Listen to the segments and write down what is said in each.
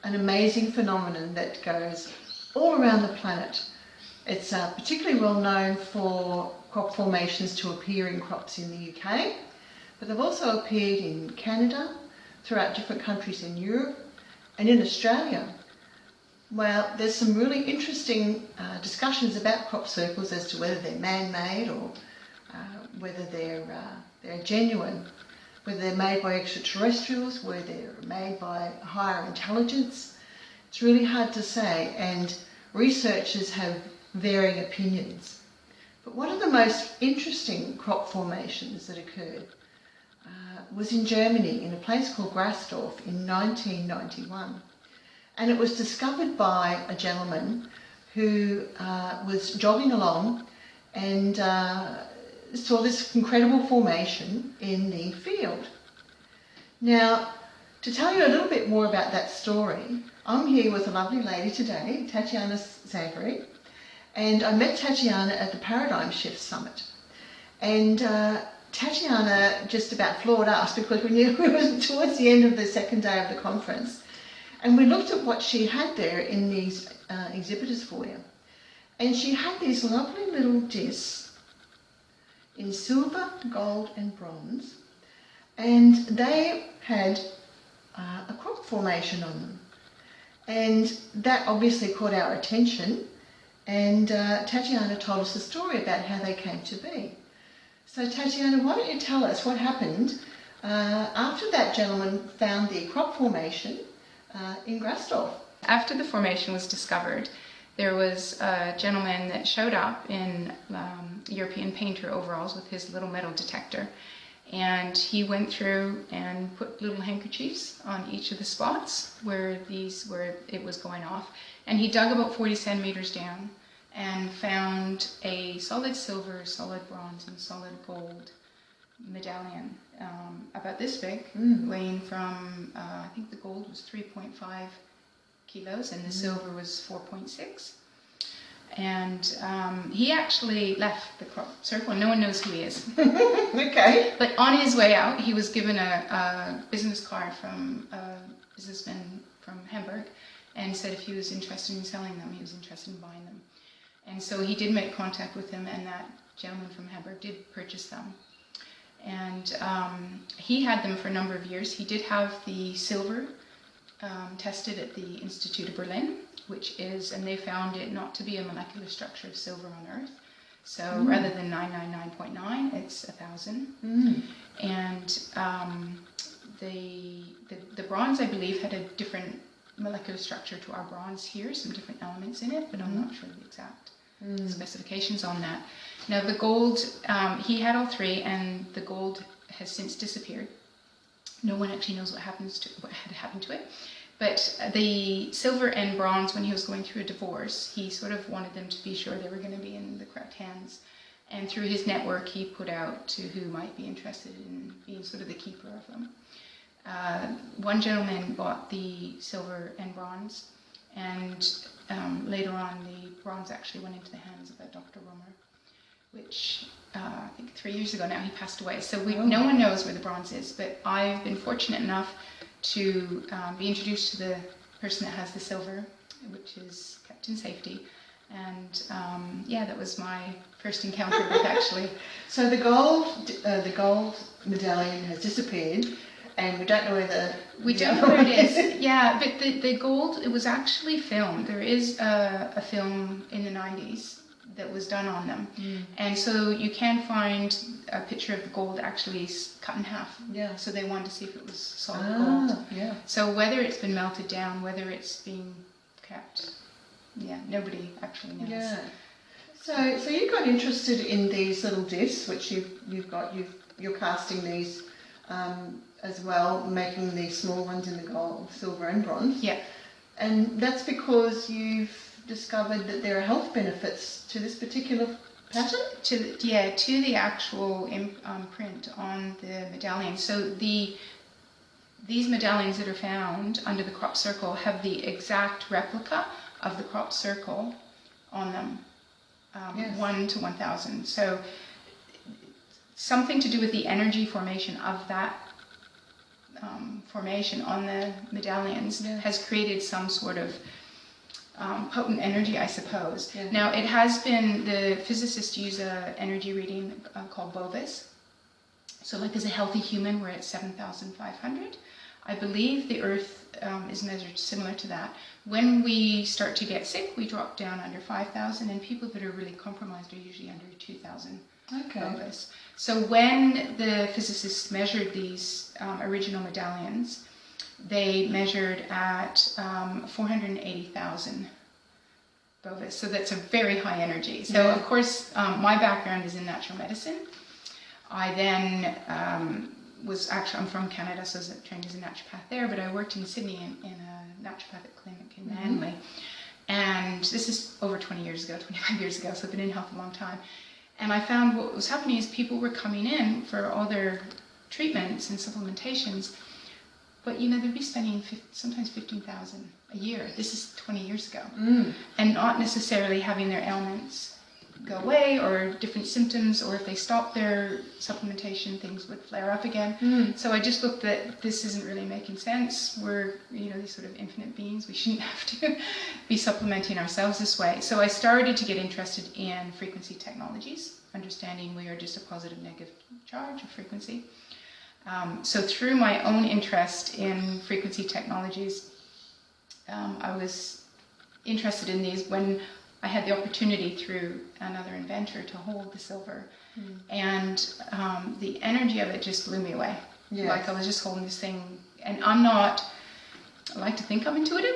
an amazing phenomenon that goes all around the planet. It's particularly well known for crop formations to appear in crops in the UK, but they've also appeared in Canada, throughout different countries in Europe, and in Australia. Well, there's some really interesting discussions about crop circles as to whether they're man-made or whether they're genuine, whether they're made by extraterrestrials, whether they're made by higher intelligence. It's really hard to say, and researchers have varying opinions. But one of the most interesting crop formations that occurred was in Germany, in a place called Grasdorf in 1991. And it was discovered by a gentleman who was jogging along and saw this incredible formation in the field. Now, to tell you a little bit more about that story, I'm here with a lovely lady today, Tatiana Savery, and I met Tatiana at the Paradigm Shift Summit. And Tatiana just about floored us because we knew it was towards the end of the second day of the conference. And we looked at what she had there in these exhibitors foyer. And she had these lovely little discs in silver, gold and bronze. And they had a crop formation on them. And that obviously caught our attention. And Tatiana told us a story about how they came to be. So Tatiana, why don't you tell us what happened after that gentleman found the crop formation in Grasdorf? After the formation was discovered, there was a gentleman that showed up in European painter overalls with his little metal detector, and he went through and put little handkerchiefs on each of the spots where it was going off, and he dug about 40 centimeters down and found a solid silver, solid bronze and solid gold medallion about this big, weighing from, I think the gold was 3.5 kilos and the silver was 4.6. And he actually left the crop circle. No one knows who he is. Okay. But on his way out, he was given a business card from a businessman from Hamburg, and said if he was interested in selling them, he was interested in buying them. And so he did make contact with him, and that gentleman from Hamburg did purchase them. And he had them for a number of years. He did have the silver tested at the Institute of Berlin, and they found it not to be a molecular structure of silver on Earth. So rather than 999.9, it's 1,000. And the bronze, I believe, had a different molecular structure to our bronze here, some different elements in it, but I'm not sure the exact specifications on that. Now the gold, he had all three, and the gold has since disappeared. No one actually knows what had happened to it. But the silver and bronze, when he was going through a divorce, he sort of wanted them to be sure they were going to be in the correct hands. And through his network, he put out to who might be interested in being sort of the keeper of them. One gentleman bought the silver and bronze, and later on the bronze actually went into the hands of a Dr. Romer, which I think 3 years ago now he passed away. So no one knows where the bronze is, but I've been fortunate enough to be introduced to the person that has the silver, which is kept in safety. And that was my first encounter with actually. So the gold medallion has disappeared, and we don't know whether... We don't know where it is. Yeah, but the gold, it was actually filmed. There is a film in the 90s that was done on them. And so you can find a picture of the gold actually cut in half. Yeah. So they wanted to see if it was solid gold. Yeah. So whether it's been melted down, whether it's being kept, nobody actually knows. Yeah. So you got interested in these little discs, which you're casting these as well, making these small ones in the gold, silver and bronze. Yeah. And that's because you've discovered that there are health benefits to this particular pattern? To the actual imprint on the medallion. So these medallions that are found under the crop circle have the exact replica of the crop circle on them, 1 to 1,000. So something to do with the energy formation of that formation on the medallions has created some sort of potent energy, I suppose. Yeah. Now, it has been, the physicists use an energy reading called Bovis. So like as a healthy human, we're at 7,500. I believe the Earth is measured similar to that. When we start to get sick, we drop down under 5,000, and people that are really compromised are usually under 2,000. Okay. Bovis. So when the physicists measured these original medallions, they measured at 480,000 Bovis. So that's a very high energy. So of course, my background is in natural medicine. I then I'm from Canada, so I was trained as a naturopath there, but I worked in Sydney in a naturopathic clinic in Manly. And this is over 20 years ago, 25 years ago, so I've been in health a long time. And I found what was happening is people were coming in for all their treatments and supplementations, but they'd be spending sometimes 15,000 a year. This is 20 years ago. And not necessarily having their ailments go away or different symptoms, or if they stopped their supplementation, things would flare up again. So I just looked at this isn't really making sense. We're these sort of infinite beings. We shouldn't have to be supplementing ourselves this way. So I started to get interested in frequency technologies, understanding we are just a positive negative charge of frequency. So through my own interest in frequency technologies, I was interested in these when I had the opportunity through another inventor to hold the silver, and the energy of it just blew me away. Like I was just holding this thing, and I like to think I'm intuitive,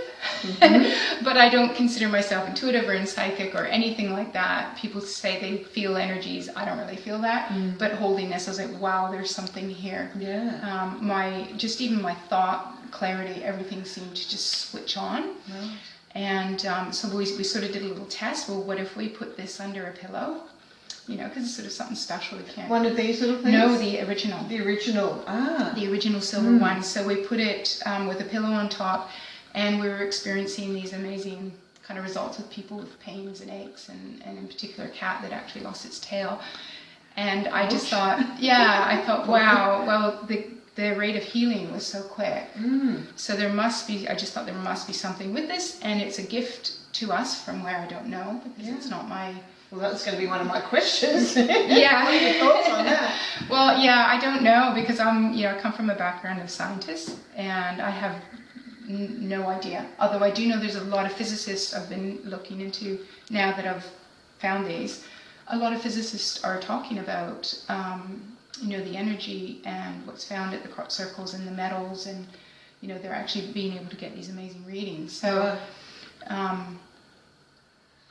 but I don't consider myself intuitive or psychic or anything like that. People say they feel energies. I don't really feel that, but holding this, I was like, wow, there's something here. Even my thought clarity, everything seemed to just switch on. And so we sort of did a little test. Well, what if we put this under a pillow? Because it's sort of something special. We can't. One of these little things? No, the original. The original. The original silver one. So we put it with a pillow on top, and we were experiencing these amazing kind of results with people with pains and aches, and in particular a cat that actually lost its tail. And I just thought, wow, well, the rate of healing was so quick. So I just thought there must be something with this, and it's a gift to us from where I don't know, because it's not my... Well, that's going to be one of my questions. What are your thoughts on that? Well, I don't know, because I come from a background of scientists, and I have no idea. Although I do know there's a lot of physicists I've been looking into now that I've found these. A lot of physicists are talking about the energy and what's found at the crop circles and the metals, and they're actually being able to get these amazing readings. So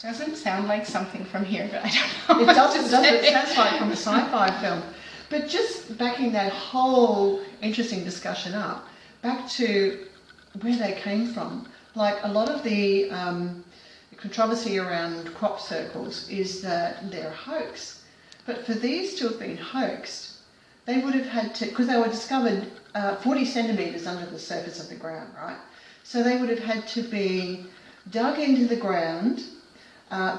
doesn't sound like something from here, but I don't know. It doesn't. It sounds like from a sci-fi film. But just backing that whole interesting discussion up, back to where they came from. Like a lot of the controversy around crop circles is that they're a hoax. But for these to have been hoaxed, they would have had to, because they were discovered 40 centimetres under the surface of the ground, right? So they would have had to be dug into the ground.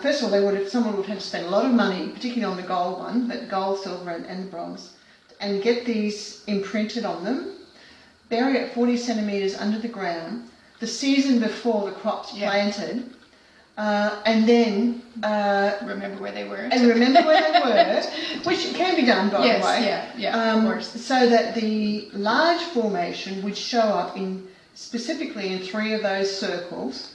First of all, someone would have to spend a lot of money, particularly on the gold one, but gold, silver and the bronze, and get these imprinted on them, bury it 40 centimetres under the ground, the season before the crop's planted, and then... remember where they were. And remember where they were, which can be done, by the way. Yeah, of course. So that the large formation would show up specifically in 3 of those circles,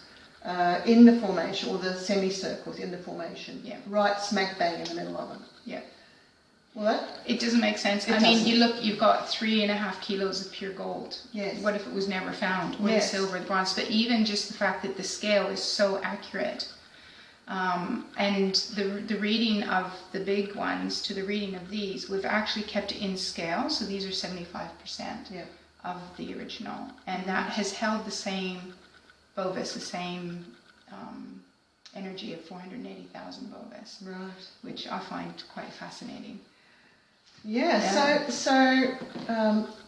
in the formation, or the semicircles in the formation, right smack bang in the middle of them. Well, it doesn't make sense. You've got 3.5 kilos of pure gold. Yes. What if it was never found? Or the silver, the bronze? But even just the fact that the scale is so accurate, and the reading of the big ones to the reading of these, we've actually kept it in scale. So these are 75% of the original, and that has held the same Bovis, the same energy of 480,000 Bovis, right? Which I find quite fascinating. So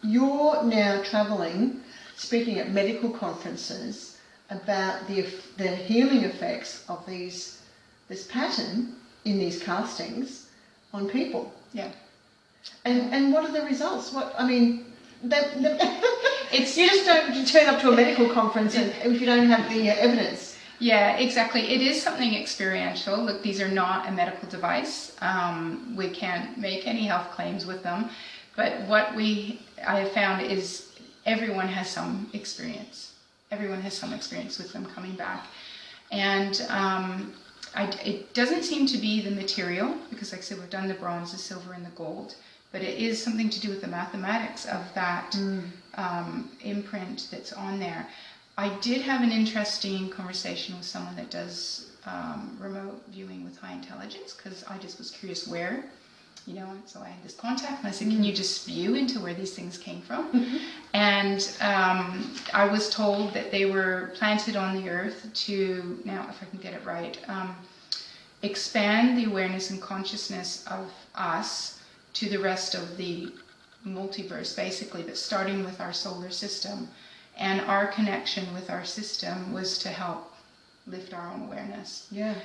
you're now travelling, speaking at medical conferences about the healing effects of this pattern in these castings on people. Yeah. And what are the results? It's you just don't turn up to a medical conference and if you don't have the evidence. Yeah, exactly. It is something experiential. Look, these are not a medical device. We can't make any health claims with them. But what I have found is everyone has some experience. Everyone has some experience with them coming back. And it doesn't seem to be the material, because like I said, we've done the bronze, the silver, and the gold. But it is something to do with the mathematics of that imprint that's on there. I did have an interesting conversation with someone that does remote viewing with high intelligence, because I just was curious where, so I had this contact and I said, can you just view into where these things came from? And I was told that they were planted on the earth to, now if I can get it right, expand the awareness and consciousness of us to the rest of the multiverse, basically, but starting with our solar system. And our connection with our system was to help lift our own awareness. Yeah.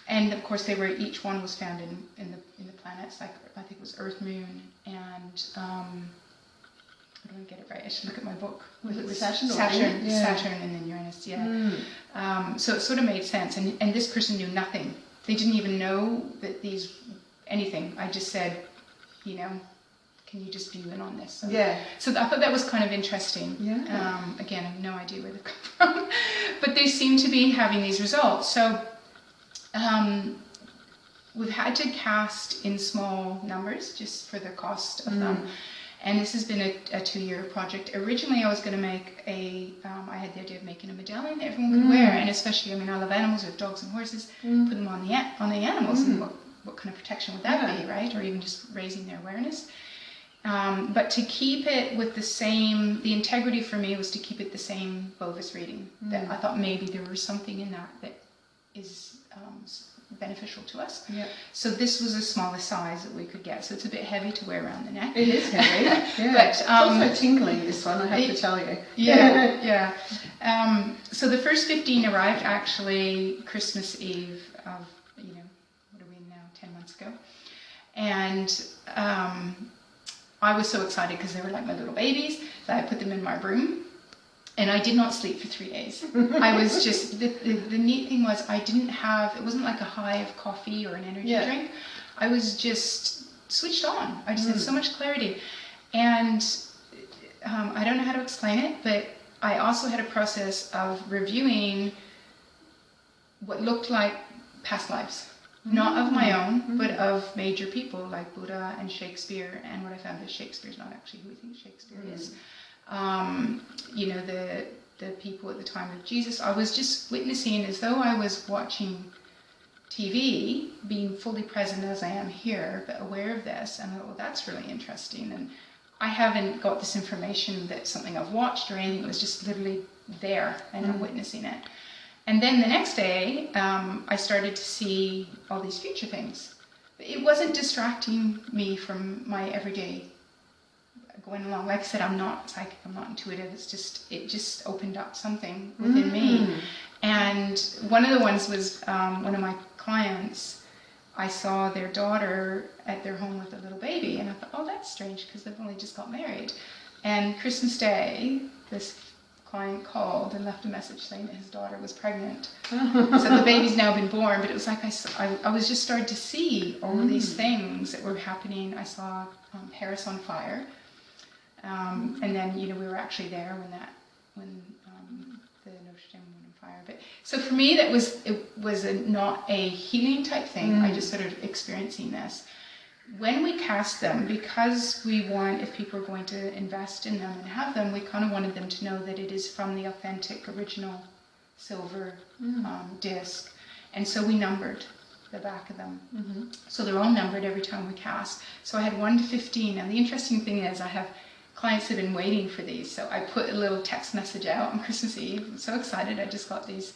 And of course, each one was found in the planets. Like I think it was Earth, Moon, and I don't get it right. I should look at my book. Was it Saturn? Saturn, and then Uranus. Yeah. So it sort of made sense. And this person knew nothing. They didn't even know that anything. I just said, can you just view in on this? So, so I thought that was kind of interesting. Yeah. Again, I have no idea where they've come from, but they seem to be having these results. So we've had to cast in small numbers just for the cost of them. And this has been a 2-year project. Originally, I was going to make I had the idea of making a medallion that everyone could wear, and especially, I love animals, with dogs and horses, put them on the animals, and what kind of protection would that be, right? Or even just raising their awareness. But to keep it with the integrity for me was to keep it the same Bovis reading. That I thought maybe there was something in that is beneficial to us. Yeah. So this was the smallest size that we could get. So it's a bit heavy to wear around the neck. It is heavy. Yeah. But it's also tingly, this one, I have to tell you. Yeah. So the first 15 arrived actually Christmas Eve of, what are we in now, 10 months ago. And I was so excited because they were like my little babies that I put them in my room. And I did not sleep for 3 days. I was just, the neat thing was it wasn't like a high of coffee or an energy drink. I was just switched on. I just had so much clarity. And I don't know how to explain it, but I also had a process of reviewing what looked like past lives. Not of my own, but of major people like Buddha and Shakespeare. And what I found is Shakespeare's not actually who we think Shakespeare is. The people at the time of Jesus, I was just witnessing as though I was watching TV, being fully present as I am here, but aware of this. And I thought, well, that's really interesting. And I haven't got this information that's something I've watched or anything. It was just literally there, and I'm witnessing it. And then the next day, I started to see all these future things. It wasn't distracting me from my everyday going along. Like I said, I'm not psychic, I'm not intuitive. It just opened up something within me. And one of the ones was one of my clients. I saw their daughter at their home with a little baby, and I thought, oh, that's strange because they've only just got married. And Christmas Day, this client called and left a message saying that his daughter was pregnant. So the baby's now been born, but it was like I was just starting to see all of these things that were happening. I saw Paris on fire. And then, we were actually there when the Notre Dame went on fire. But so for me, it was not a healing type thing. I just started experiencing this. When we cast them, because we want, if people are going to invest in them and have them, we kind of wanted them to know that it is from the authentic, original silver disc. And so we numbered the back of them. So they're all numbered every time we cast. So I had 1 to 15. And the interesting thing is I have clients have been waiting for these. So I put a little text message out on Christmas Eve. I'm so excited. I just got these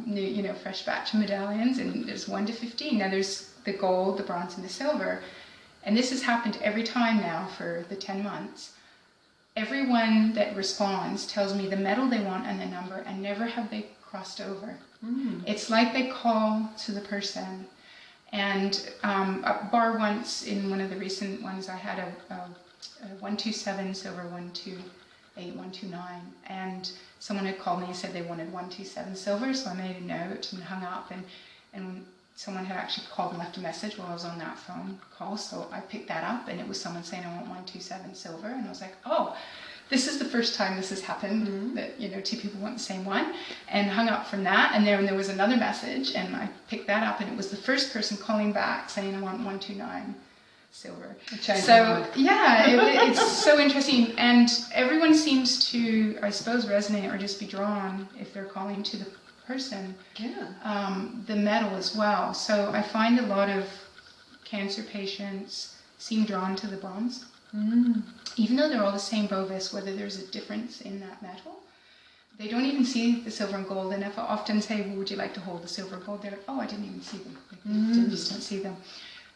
new, fresh batch of medallions, and there's 1 to 15. Now there's the gold, the bronze, and the silver. And this has happened every time now for the 10 months. Everyone that responds tells me the medal they want and the number, and never have they crossed over. It's like they call to the person. And bar once in one of the recent ones, I had 127 silver, 128, 129, and someone had called me and said they wanted 127 silver, so I made a note and hung up, and someone had actually called and left a message while I was on that phone call, so I picked that up, and it was someone saying I want 127 silver, and I was like, oh, this is the first time this has happened, that, you know, two people want the same one, and hung up from that, and then there was another message, and I picked that up, and it was the first person calling back saying I want 129 silver. So yeah, it's so interesting, and everyone seems to, I suppose, resonate or just be drawn if they're calling to the person, the metal as well. So I find a lot of cancer patients seem drawn to the bronze, even though they're all the same Bovis, whether there's a difference in that metal. They don't even see the silver and gold, and if I often say, well, would you like to hold the silver and gold, they're like, oh, I didn't even see them. They just don't see them.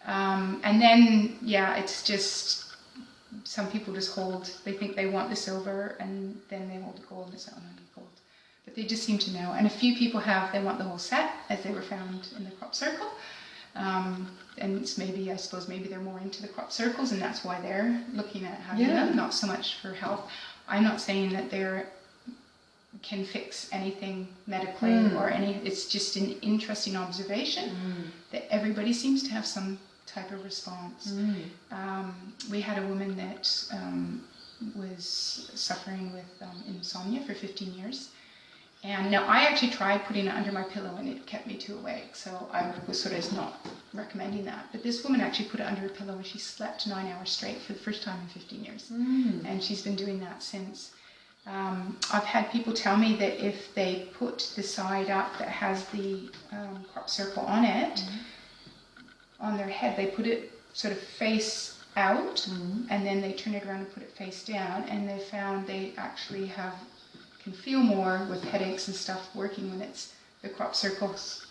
And then, yeah, it's just, some people just hold, they think they want the silver, and then they hold the gold, and it's not only gold. But they just seem to know. And a few people they want the whole set, as they were found in the crop circle. And it's maybe, I suppose, maybe they're more into the crop circles, and that's why they're looking at having them, not so much for health. I'm not saying that they can fix anything medically or any, it's just an interesting observation that everybody seems to have some type of response. We had a woman that was suffering with insomnia for 15 years. And now I actually tried putting it under my pillow, and it kept me too awake, so I was sort of not recommending that. But this woman actually put it under her pillow, and she slept 9 hours straight for the first time in 15 years. And she's been doing that since. I've had people tell me that if they put the side up that has the crop circle on it, on their head, they put it sort of face out, and then they turn it around and put it face down, and they found they actually can feel more with headaches and stuff working when it's the crop circles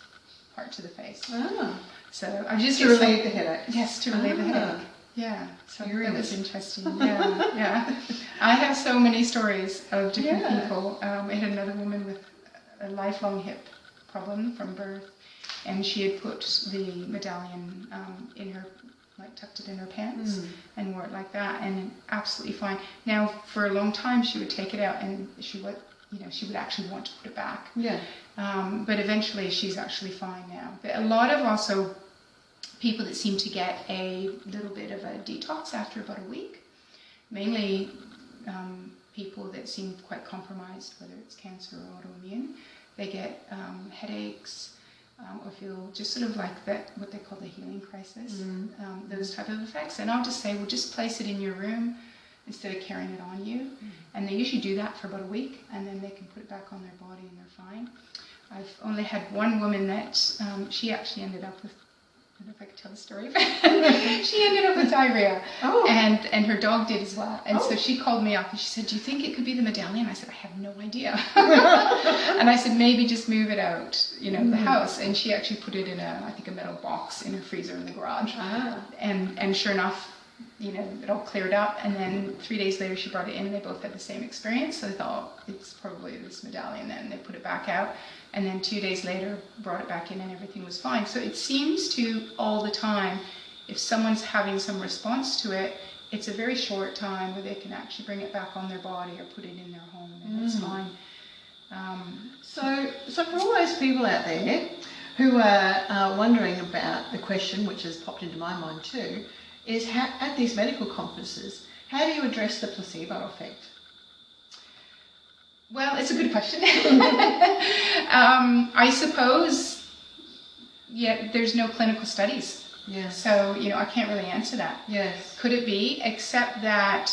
part to the face. So I just to relieve the headache. Yes, to relieve the headache. Yeah, so that was interesting. Yeah. I have so many stories of different people. I had another woman with a lifelong hip problem from birth, and she had put the medallion in her, like tucked it in her pants and wore it like that, and absolutely fine. Now, for a long time, she would take it out, and she would actually want to put it back. But eventually, she's actually fine now. But a lot of also people that seem to get a little bit of a detox after about a week, mainly people that seem quite compromised, whether it's cancer or autoimmune. They get headaches, or feel just sort of like that, what they call the healing crisis, those type of effects. And I'll just say, well, just place it in your room instead of carrying it on you. And they usually do that for about a week, and then they can put it back on their body and they're fine. I've only had one woman that she actually ended up with, I don't know if I could tell the story, but she ended up with diarrhea, and her dog did as well. And so she called me up and she said, do you think it could be the medallion? I said, I have no idea. And I said, maybe just move it out, the house. And she actually put it in I think a metal box in her freezer in the garage. And sure enough, it all cleared up. And then 3 days later, she brought it in, and they both had the same experience. So they thought, it's probably this medallion. Then they put it back out. And then 2 days later, brought it back in, and everything was fine. So it seems to, all the time, if someone's having some response to it, it's a very short time where they can actually bring it back on their body or put it in their home, and it's fine. So for all those people out there who are wondering about the question, which has popped into my mind too, is at these medical conferences, how do you address the placebo effect? Well, it's a good question. I suppose, there's no clinical studies. So, I can't really answer that. Could it be, except that,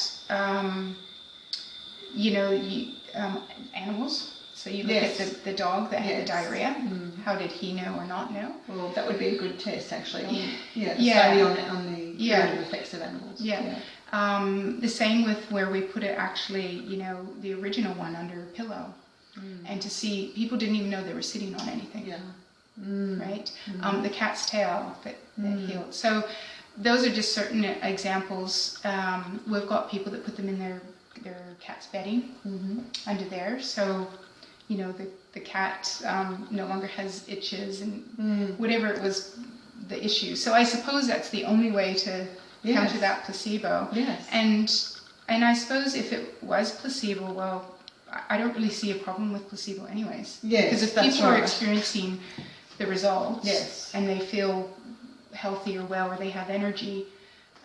animals. So you look at the dog that had the diarrhea. How did he know or not know? Well, that would be a good test, actually. On the curative effects of animals. The same with where we put it, actually, the original one under a pillow. And to see, people didn't even know they were sitting on anything. Right? The cat's tail that healed. So those are just certain examples. We've got people that put them in their cat's bedding under there. So, the cat no longer has itches and whatever it was the issue. So I suppose that's the only way to counter that placebo. Yes. And I suppose if it was placebo, well, I don't really see a problem with placebo anyways. Yes, because if that's people are right. experiencing the results, Yes. and they feel healthy or well, or they have energy,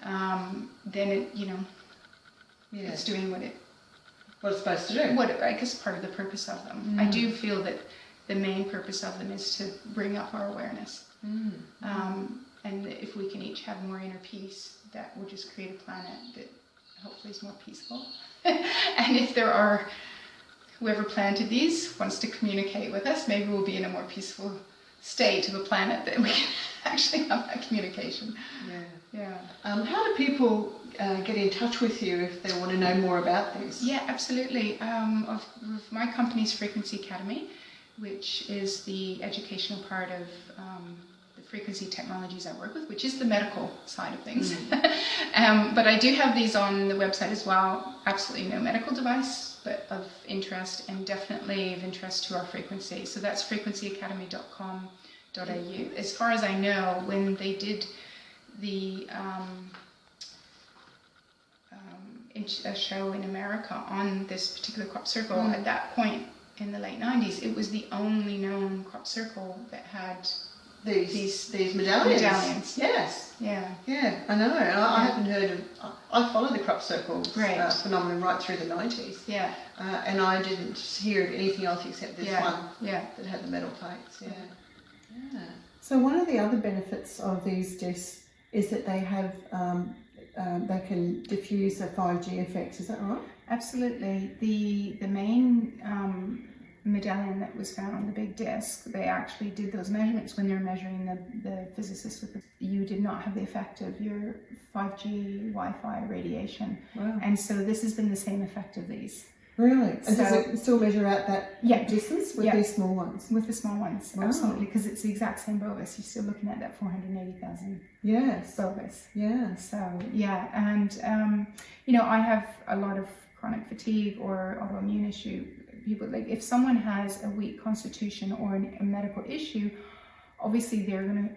then it, it's doing what it's supposed to do. What I guess part of the purpose of them. I do feel that the main purpose of them is to bring up our awareness. And if we can each have more inner peace, that will just create a planet that hopefully is more peaceful. And if there are, whoever planted these wants to communicate with us, maybe we'll be in a more peaceful state of a planet that we can actually have that communication. Yeah. How do people get in touch with you if they want to know more about this? Yeah, absolutely. Of my company's Frequency Academy, which is the educational part of the frequency technologies I work with, which is the medical side of things. But I do have these on the website as well. Absolutely no medical device, but of interest, and definitely of interest to our frequency. So that's frequencyacademy.com.au. As far as I know, when they did the a show in America on this particular crop circle, at that point in the late 90s, it was the only known crop circle that had these medallions. Yes. Yeah, I know. And I haven't heard of. I follow the crop circle phenomenon right through the 90s. Yeah. And I didn't hear of anything else except this one that had the metal plates. Yeah. So one of the other benefits of these discs is that they have they can diffuse the 5G effects. Is that right? Absolutely. The main medallion that was found on the big disc, they actually did those measurements when they were measuring the physicists with you did not have the effect of your 5G Wi-Fi radiation. Wow. And so this has been the same effect of these. Really? And does it still measure out that distance with these small ones? With the small ones, Wow. absolutely, because it's the exact same bovis. You're still looking at that 480,000 bovis. Yeah. So, and, I have a lot of chronic fatigue or autoimmune issue. People, like, if someone has a weak constitution or a medical issue, obviously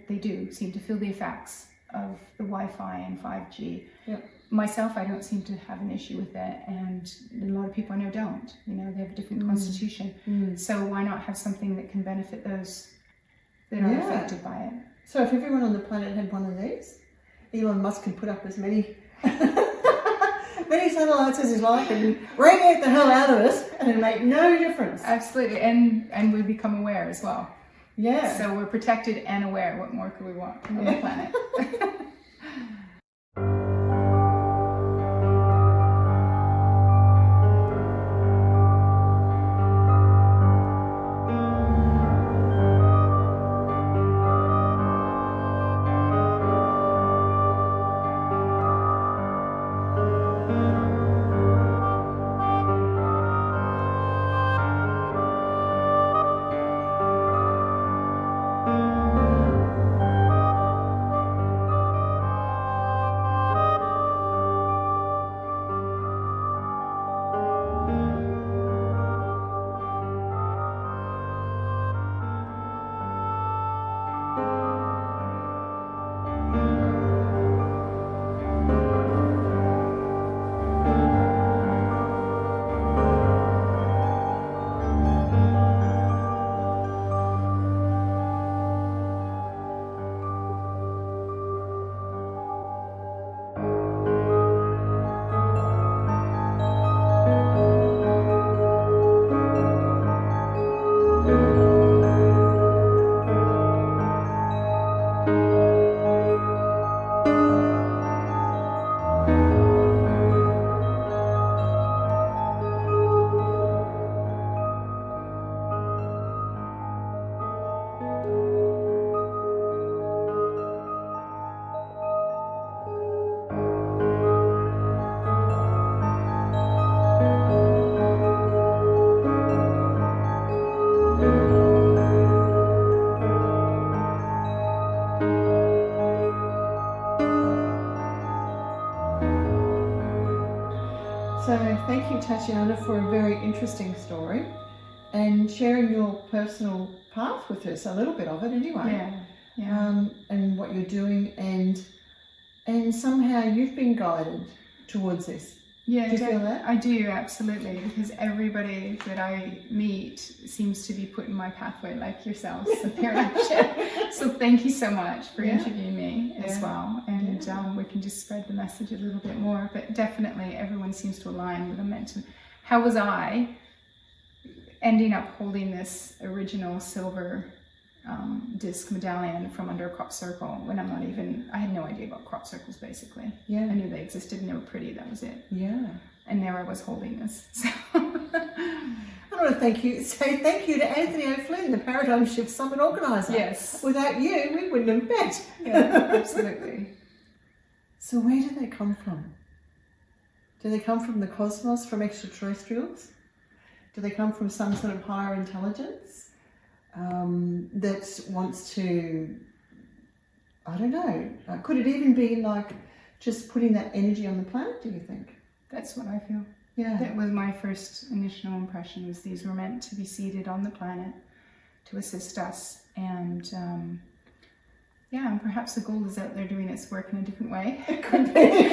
they do seem to feel the effects of the Wi-Fi and 5G. Yep. Myself, I don't seem to have an issue with it, and a lot of people I know don't. They have a different constitution. So why not have something that can benefit those that are affected by it? So if everyone on the planet had one of these, Elon Musk can put up as many many satellites as he's like and radiate the hell out of us, and it'd make no difference. Absolutely, and we become aware as well. Yeah. So we're protected and aware. What more could we want on the planet? So thank you, Tatiana, for a very interesting story and sharing your personal path with us, a little bit of it anyway. Yeah. And what you're doing, and and somehow you've been guided towards this. Yeah, Do you feel that? I do, absolutely, because everybody that I meet seems to be put in my pathway, like yourselves. So, so thank you so much for interviewing me as well, and we can just spread the message a little bit more. But definitely, everyone seems to align with the mention. How was I ending up holding this original silver disc medallion from under a crop circle when I'm not even, I had no idea about crop circles basically. Yeah. I knew they existed and they were pretty, that was it. Yeah. And there I was holding this. So. I want to say thank you to Anthony O'Flynn, the Paradigm Shift Summit organiser. Yes. Without you, we wouldn't have met. Yeah, absolutely. So where do they come from? Do they come from the cosmos, from extraterrestrials? Do they come from some sort of higher intelligence that wants to, I don't know, could it even be like just putting that energy on the planet, do you think? That's what I feel. Yeah. That was my first initial impression, was these were meant to be seated on the planet to assist us. And and perhaps the gold is out there doing its work in a different way. It could be.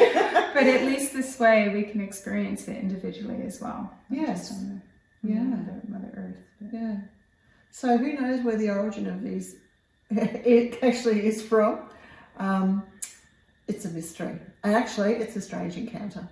But at least this way we can experience it individually as well. Yes. Just on Mother Earth. But. Yeah. So who knows where the origin of these it actually is from? It's a mystery. And actually, it's a strange encounter.